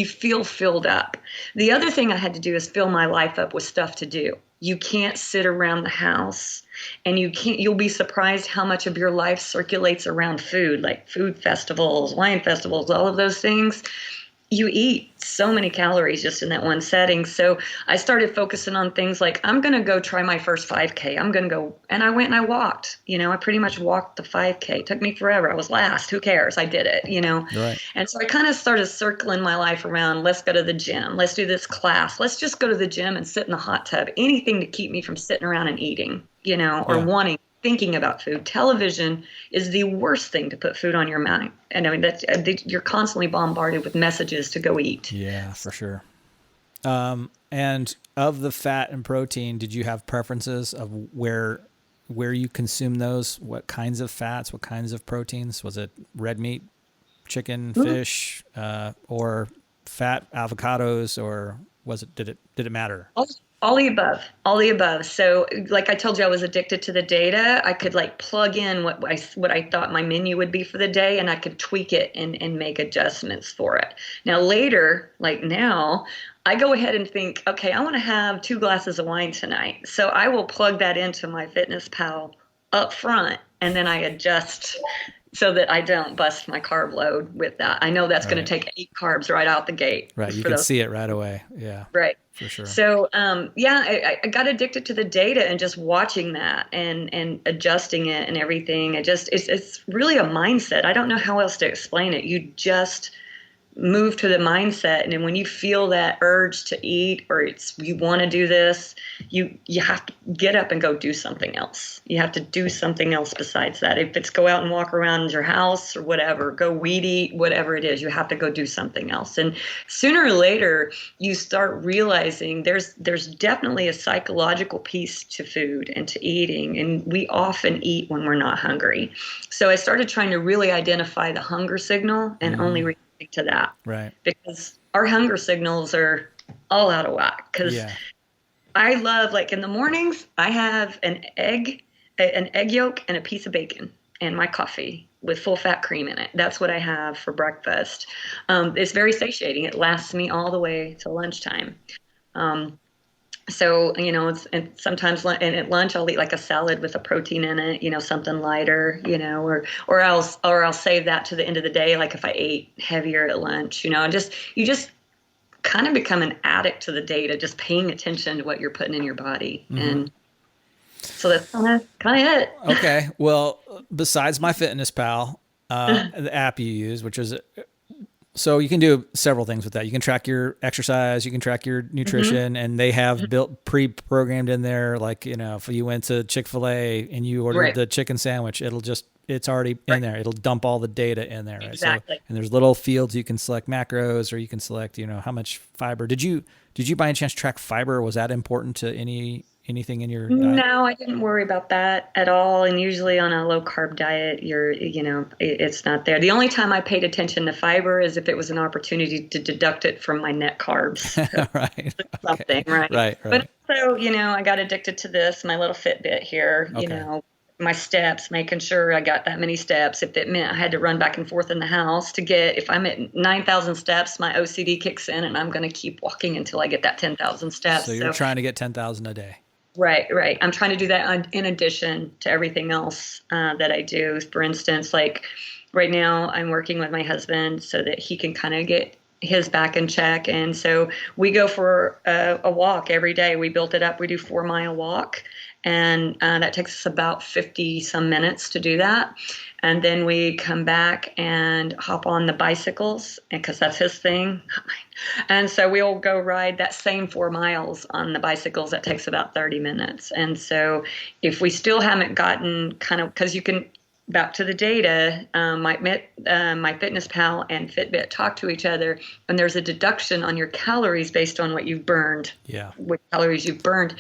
feel filled up. The other thing I had to do is fill my life up with stuff to do. You can't sit around the house, and you'll be surprised how much of your life circulates around food, like food festivals, wine festivals, all of those things. You eat so many calories just in that one setting. So I started focusing on things like, I'm going to go try my first 5K. I'm going to go. And I went and I walked. I pretty much walked the 5K. It took me forever. I was last. Who cares? I did it,
Right.
And so I kind of started circling my life around, let's go to the gym. Let's do this class. Let's just go to the gym and sit in the hot tub. Anything to keep me from sitting around and eating, or thinking about food. Television is the worst thing to put food on your mind. And I mean, you're constantly bombarded with messages to go eat.
Yeah, for sure. And of the fat and protein, did you have preferences of where you consume those? What kinds of fats, what kinds of proteins? Was it red meat, chicken, fish, or fat avocados, or did it matter?
All the above. So like I told you, I was addicted to the data. I could like plug in what I thought my menu would be for the day, and I could tweak it and make adjustments for it. Now later, like now, I go ahead and think, okay, I want to have 2 glasses of wine tonight. So I will plug that into my FitnessPal up front, and then I adjust so that I don't bust my carb load with that. I know that's going to take 8 carbs right out the gate.
Right. You can see it right away. Yeah.
Right.
For sure.
So, I got addicted to the data and just watching that and adjusting it and everything. It's really a mindset. I don't know how else to explain it. You just move to the mindset, and then when you feel that urge to eat, or you want to do this, you have to get up and go do something else. You have to do something else besides that. If it's go out and walk around your house or whatever, go weed eat, whatever it is, you have to go do something else. And sooner or later, you start realizing there's definitely a psychological piece to food and to eating, and we often eat when we're not hungry. So I started trying to really identify the hunger signal and only to that,
right?
Because our hunger signals are all out of whack. Because I love, like in the mornings, I have an egg yolk and a piece of bacon. and my coffee with full fat cream in it. That's what I have for breakfast. It's very satiating. It lasts me all the way to lunchtime. Um, so, and sometimes and at lunch I'll eat like a salad with a protein in it, something lighter, or I'll save that to the end of the day. Like if I ate heavier at lunch, and you just kind of become an addict to the data, just paying attention to what you're putting in your body.
Mm-hmm.
And so that's kind of it.
Okay. Well, besides MyFitnessPal, the app you use, which is, so you can do several things with that. You can track your exercise, you can track your nutrition, and they have built pre-programmed in there. Like, if you went to Chick-fil-A and you ordered the chicken sandwich, it's already in there. It'll dump all the data in there. Right?
Exactly.
So, and there's little fields you can select macros, or you can select, how much fiber. Did you by any chance track fiber? Or was that important to anything in your diet?
No, I didn't worry about that at all. And usually on a low carb diet, it's not there. The only time I paid attention to fiber is if it was an opportunity to deduct it from my net carbs.
Right.
Something, right.
Right.
But also, I got addicted to this, my little Fitbit here, my steps, making sure I got that many steps. If it meant I had to run back and forth in the house if I'm at 9,000 steps, my OCD kicks in and I'm going to keep walking until I get that 10,000 steps.
So you're trying to get 10,000 a day.
Right. I'm trying to do that in addition to everything else that I do. For instance, like right now I'm working with my husband so that he can kind of get his back in check. And so we go for a walk every day. We built it up. We do 4-mile walk. And that takes us about 50 some minutes to do that. And then we come back and hop on the bicycles because that's his thing. And so we'll go ride that same 4 miles on the bicycles. That takes about 30 minutes. And so if we still haven't gotten because you can, back to the data, MyFitnessPal and Fitbit talk to each other, and there's a deduction on your calories based on what you've burned.
Yeah.
What calories you've burned.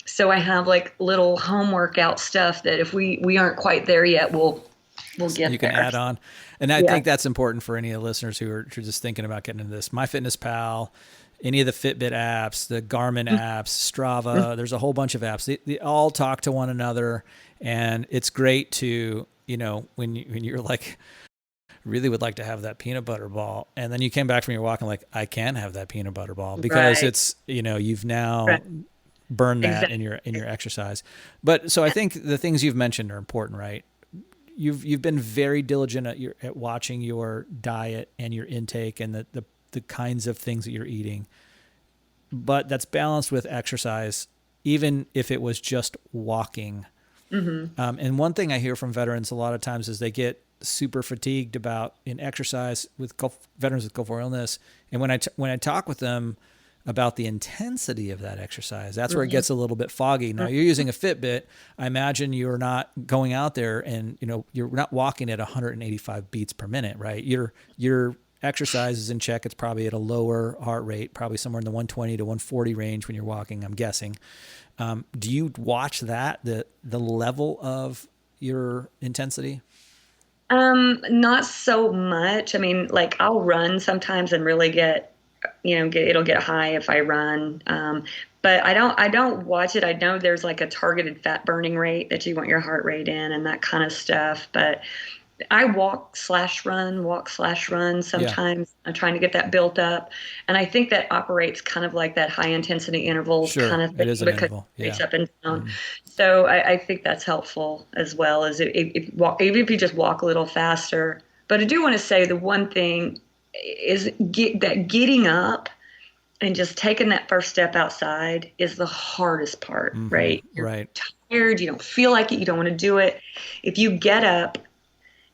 So I have like little home workout stuff that if we aren't quite there yet, we'll get there.
You can add on. And I think that's important for any of the listeners who are just thinking about getting into this. MyFitnessPal, any of the Fitbit apps, the Garmin apps, Strava, there's a whole bunch of apps. They all talk to one another, and it's great to, when you're like, really would like to have that peanut butter ball, and then you came back from your walk and like, I can have that peanut butter ball because it's, you've now burned that in your exercise. But so I think the things you've mentioned are important, right? You've been very diligent at watching your diet and your intake and the kinds of things that you're eating, but that's balanced with exercise, even if it was just walking. Mm-hmm. And one thing I hear from veterans a lot of times is they get super fatigued in exercise with veterans with Gulf War illness. And when I talk with them about the intensity of that exercise, that's where it gets a little bit foggy. Now you're using a Fitbit. I imagine you're not going out there and, you're not walking at 185 beats per minute, right? Your exercise is in check. It's probably at a lower heart rate, probably somewhere in the 120 to 140 range when you're walking, I'm guessing. Do you watch that, the level of your intensity?
Not so much. I mean, like I'll run sometimes and really it'll get high if I run. But I don't watch it. I know there's like a targeted fat burning rate that you want your heart rate in and that kind of stuff. But I walk/run sometimes. Yeah. I'm trying to get that built up. And I think that operates kind of like that high intensity intervals kind of thing.
It is an interval.
It's up and down. So I think that's helpful as well as even if you just walk a little faster. But I do want to say the one thing is getting up and just taking that first step outside is the hardest part, right? You're tired, you don't feel like it, you don't want to do it. If you get up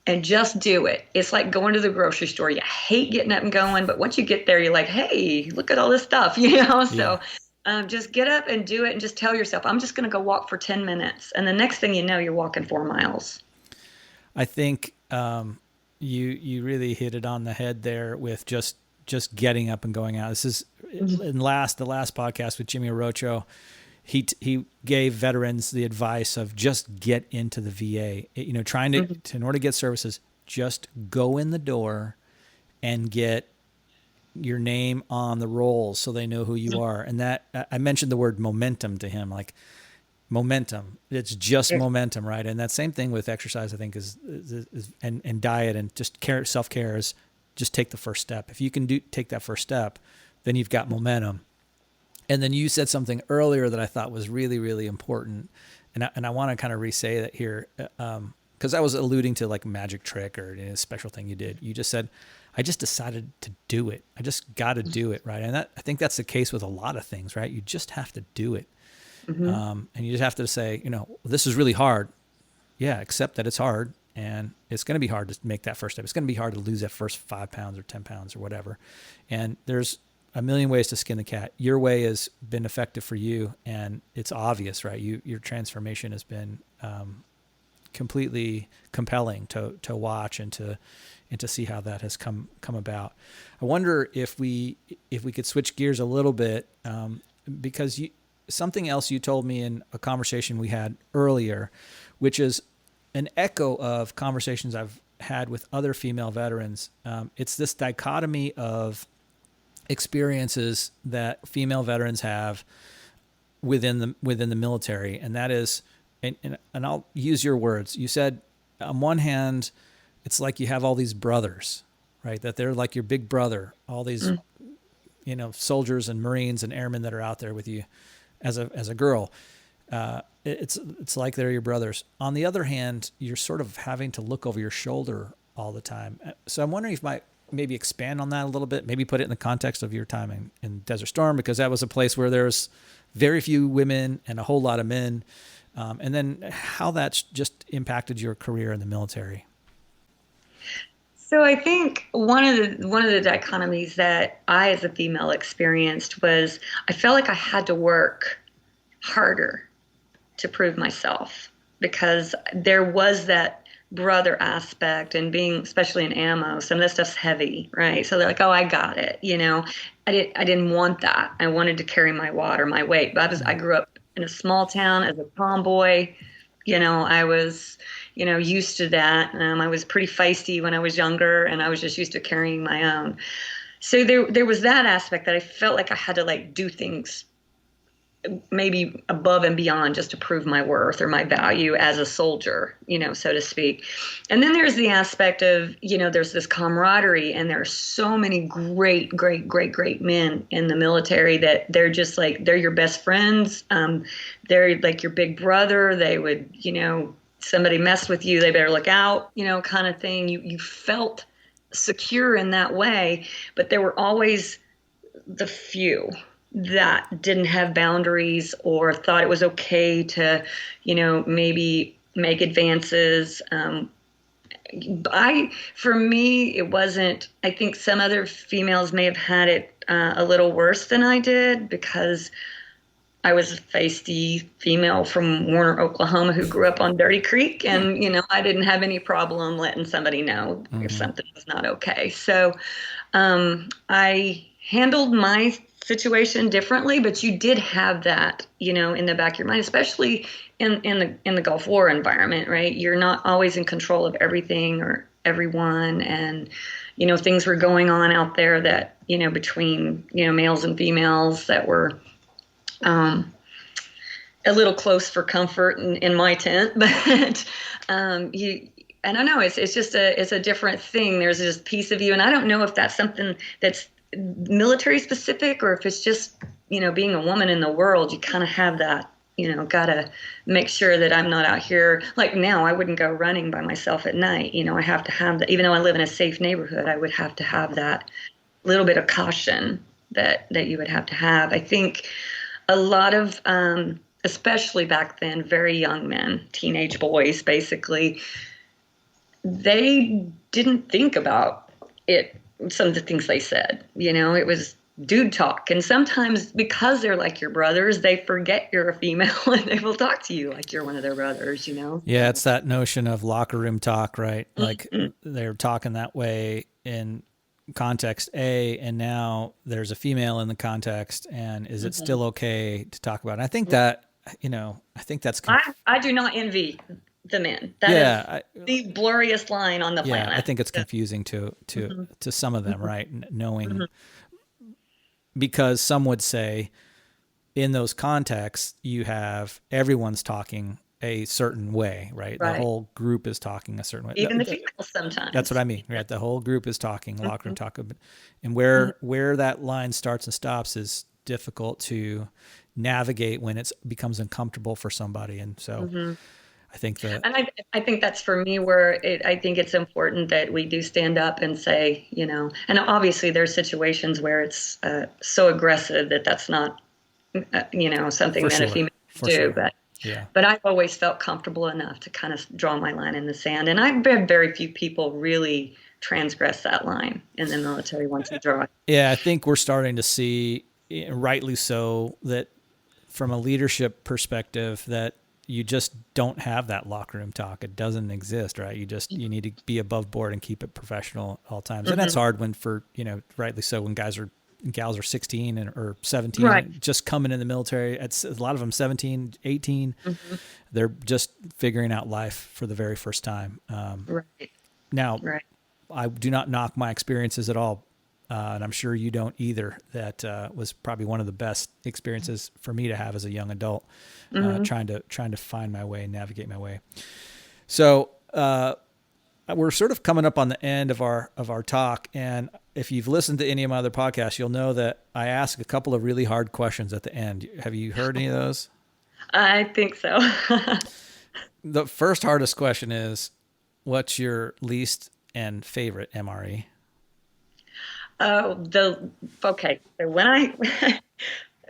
and just do it, it's like going to the grocery store. You hate getting up and going, but once you get there, you're like, hey, look at all this stuff, So just get up and do it and just tell yourself, I'm just going to go walk for 10 minutes. And the next thing you know, you're walking 4 miles.
I think you really hit it on the head there with just getting up and going out. This is the last podcast with Jimmy Orocho. He gave veterans the advice of just get into the VA. Trying to in order to get services, just go in the door and get your name on the rolls so they know who you are. And that I mentioned the word momentum to him. Like momentum. It's just momentum, right? And that same thing with exercise, I think, is and diet and just care, self care is just take the first step. If you can take that first step, then you've got momentum. And then you said something earlier that I thought was really, really important, and I want to kind of re-say that here, because I was alluding to like a magic trick or a special thing you did. You just said, I just decided to do it. I just got to do it, right? And I think that's the case with a lot of things, right? You just have to do it. And you just have to say, this is really hard. Yeah, accept that it's hard, and it's going to be hard to make that first step. It's going to be hard to lose that first 5 pounds or 10 pounds or whatever. And there's a million ways to skin the cat. Your way has been effective for you, and it's obvious, right? Your transformation has been completely compelling to watch and to see how that has come about. I wonder if we could switch gears a little bit, because something else you told me in a conversation we had earlier, which is an echo of conversations I've had with other female veterans. It's this dichotomy of experiences that female veterans have within the military, and that is, and I'll use your words. You said, on one hand, it's like you have all these brothers, right? That they're like your big brother, all these, soldiers and Marines and airmen that are out there with you as a girl. It's like they're your brothers. On the other hand, you're sort of having to look over your shoulder all the time. So I'm wondering if you might maybe expand on that a little bit, maybe put it in the context of your time in Desert Storm, because that was a place where there's very few women and a whole lot of men. And then how that's just impacted your career in the military.
So I think one of the dichotomies that I, as a female, experienced was I felt like I had to work harder to prove myself, because there was that brother aspect, and being, especially in ammo, some of that stuff's heavy, right? So they're like, oh, I got it. I didn't want that. I wanted to carry my water, my weight. But I grew up in a small town as a tomboy. I was, used to that. I was pretty feisty when I was younger, and I was just used to carrying my own. So there was that aspect that I felt like I had to do things maybe above and beyond just to prove my worth or my value as a soldier, so to speak. And then there's the aspect of, there's this camaraderie, and there are so many great, great, great, great men in the military that they're just they're your best friends. They're like your big brother. They would, somebody messed with you, they better look out, kind of thing. You felt secure in that way, but there were always the few that didn't have boundaries or thought it was okay to, maybe make advances. For me, it wasn't. I think some other females may have had it a little worse than I did, because I was a feisty female from Warner, Oklahoma, who grew up on Dirty Creek, and I didn't have any problem letting somebody know if something was not okay. So I handled my situation differently, but you did have that, in the back of your mind, especially in the Gulf War environment, right? You're not always in control of everything or everyone, and things were going on out there that between males and females that were a little close for comfort in my tent, but I don't know. It's just it's a different thing. There's this piece of you, and I don't know if that's something that's military specific, or if it's just being a woman in the world, you kind of have that, gotta make sure that I'm not out here. Like now, I wouldn't go running by myself at night. I have to have that. Even though I live in a safe neighborhood, I would have to have that little bit of caution that you would have to have. I think a lot of especially back then, very young men, teenage boys, basically, they didn't think about it. Some of the things they said, it was dude talk. And sometimes because they're like your brothers, they forget you're a female and they will talk to you like you're one of their brothers,
Yeah, it's that notion of locker room talk, right? Like they're talking that way in context A, and now there's a female in the context, and is it still okay to talk about it? I think that, I think that's...
I do not envy the men. That is the blurriest line on the planet.
I think it's confusing to some of them, right? Knowing, because some would say in those contexts, you have everyone's talking a certain way, right? The
Right.
whole group is talking a certain way.
Even the females sometimes.
That's what I mean, right? The whole group is talking, locker room talk, and where that line starts and stops is difficult to navigate when it becomes uncomfortable for somebody. And so I think that,
And I think that's for me where I think it's important that we do stand up and say, and obviously there's situations where it's so aggressive that that's not, something
For
that
sure.
a female
For
can do.
sure.
But I've always felt comfortable enough to kind of draw my line in the sand. And I've had very few people really transgress that line in the military once you draw it.
Yeah, I think we're starting to see, rightly so, that from a leadership perspective, that you just don't have that locker room talk. It doesn't exist, right? You need to be above board and keep it professional at all times. And that's hard when rightly so, when guys are and gals are 16 or 17,
right.
just coming in the military. It's a lot of them 17, 18. They're just figuring out life for the very first time.
Right.
Now,
right.
I do not knock my experiences at all. And I'm sure you don't either. That was probably one of the best experiences for me to have as a young adult, trying to find my way and navigate my way. So we're sort of coming up on the end of our talk, and if you've listened to any of my other podcasts, you'll know that I ask a couple of really hard questions at the end. Have you heard any of those?
I think so.
The first hardest question is, what's your least and favorite MRE?
Okay. So when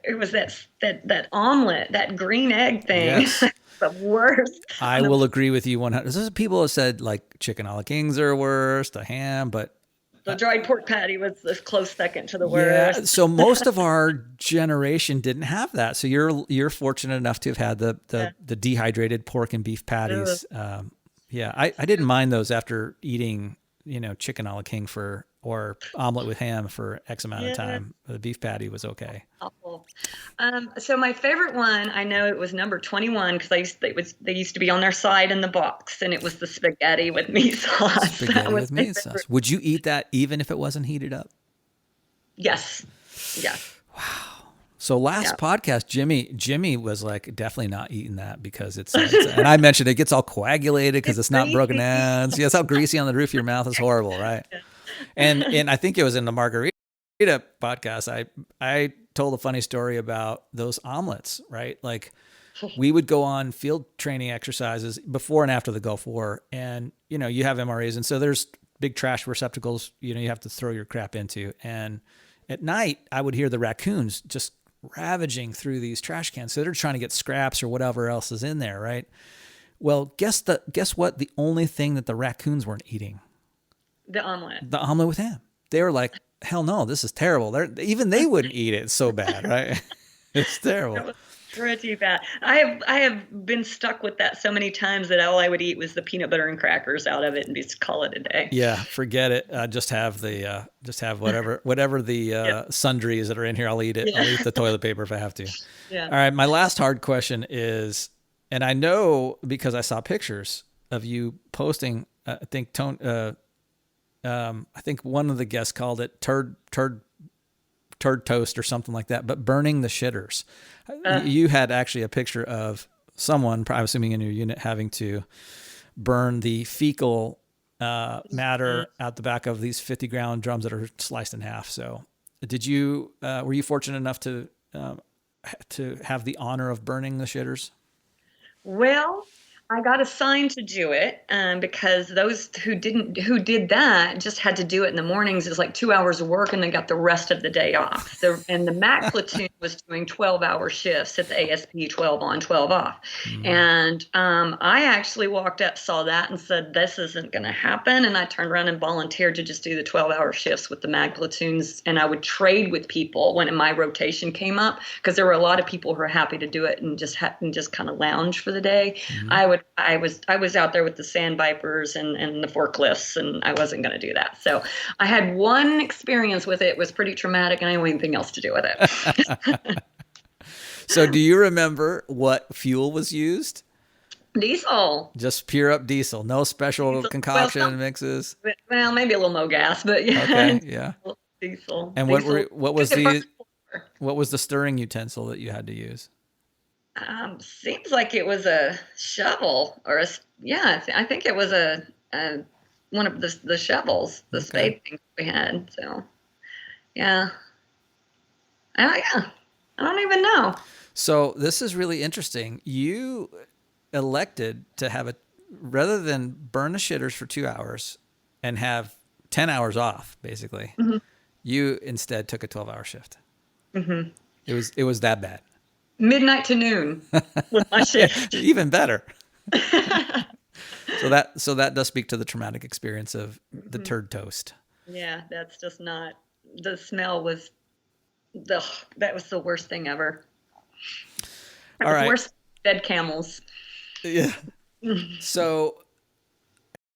it was that omelet, that green egg thing.
Yes.
The worst.
I will agree with you 100%. There's people have said like chicken a la kings are worst, a ham, but
the dried pork patty was the close second to the worst.
Yeah, so most of our generation didn't have that. So you're fortunate enough to have had the dehydrated pork and beef patties. I didn't mind those after eating, chicken a la king or omelet with ham for X amount of time. The beef patty was okay.
Awful. So my favorite one, I know it was number 21 because they used to be on their side in the box, and it was the spaghetti with meat sauce.
Spaghetti with meat sauce. Would you eat that even if it wasn't heated up?
Yes.
Wow. So last podcast, Jimmy was like definitely not eating that because it's and I mentioned it gets all coagulated because it's not broken down. See, that's how greasy on the roof of your mouth is horrible, right? And I think it was in the Margarita podcast. I told a funny story about those omelets, right? Like we would go on field training exercises before and after the Gulf War, and you have MREs, and so there's big trash receptacles you have to throw your crap into, and at night I would hear the raccoons just ravaging through these trash cans. So they're trying to get scraps or whatever else is in there, right? Well, guess what? The only thing that the raccoons weren't eating.
The omelet.
The omelet with ham. They were like, hell no, this is terrible. Even they wouldn't eat it. It's so bad, right? It's terrible.
That was pretty bad. I have been stuck with that so many times that all I would eat was the peanut butter and crackers out of it and just call it a day.
Yeah, forget it. Just have whatever the sundries that are in here. I'll eat it. I'll eat the toilet paper if I have to.
Yeah.
All right. My last hard question is, and I know because I saw pictures of you posting. I think one of the guests called it turd toast or something like that, but burning the shitters. You had actually a picture of someone, I'm assuming in your unit, having to burn the fecal matter out the back of these 50-gallon drums that are sliced in half. So were you fortunate enough to have the honor of burning the shitters?
Well, I got assigned to do it because those who did that just had to do it in the mornings. It was like 2 hours of work, and they got the rest of the day off. And the MAC platoon was doing 12-hour shifts at the ASP, 12 on, 12 off. And I actually walked up, saw that, and said, "This isn't going to happen." And I turned around and volunteered to just do the 12-hour shifts with the MAC platoons. And I would trade with people when my rotation came up because there were a lot of people who were happy to do it and just kind of lounge for the day. I was out there with the sand vipers and the forklifts, and I wasn't going to do that. So I had one experience with it. It was pretty traumatic, and I didn't have anything else to do with it.
So do you remember what fuel was used?
Diesel.
Just pure up diesel. No special concoction mixes?
Well, maybe a little Mo gas, but yeah.
Okay, yeah.
Diesel.
And what was the What was the stirring utensil that you had to use?
Seems like it was a shovel or yeah, I think it was a one of the shovels, the
Okay.
spade things we had. So yeah, yeah, I don't even know.
So this is really interesting. You elected to have a rather than burn the shitters for 2 hours and have 10 hours off, basically.
Hmm.
You instead took a 12-hour shift.
Hmm.
It was that bad.
Midnight to noon was my shift.
Even better. So that does speak to the traumatic experience of the
Mhm.
turd toast.
Yeah, that's just not. The smell was the that was the worst thing ever.
All right.
Worse than dead camels.
Yeah. So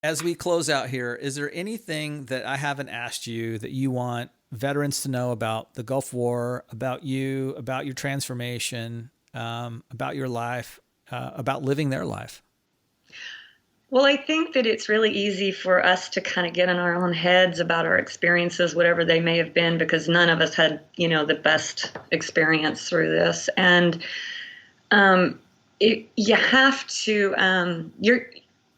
as we close out here, is there anything that I haven't asked you that you want veterans to know about the Gulf War, about you, about your transformation, about your life, about living their life?
Well, I think that it's really easy for us to kind of get in our own heads about our experiences, whatever they may have been, because none of us had, the best experience through this. And um, you have to,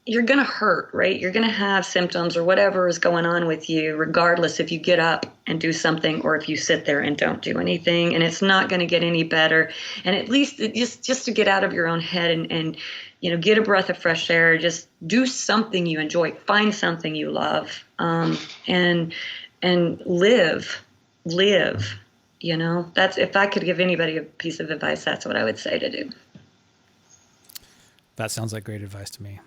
you're going to hurt, right? You're going to have symptoms or whatever is going on with you, regardless if you get up and do something or if you sit there and don't do anything. And it's not going to get any better. And at least just to get out of your own head and get a breath of fresh air, just do something you enjoy, find something you love, and live. That's, if I could give anybody a piece of advice, that's what I would say to do.
That sounds like great advice to me.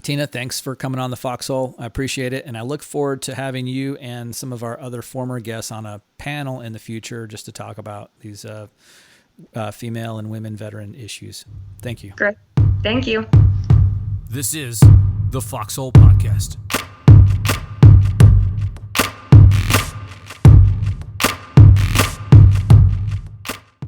Tina, thanks for coming on the Foxhole. I appreciate it. And I look forward to having you and some of our other former guests on a panel in the future just to talk about these female and women veteran issues. Thank you.
Great. Thank you.
This is the Foxhole Podcast.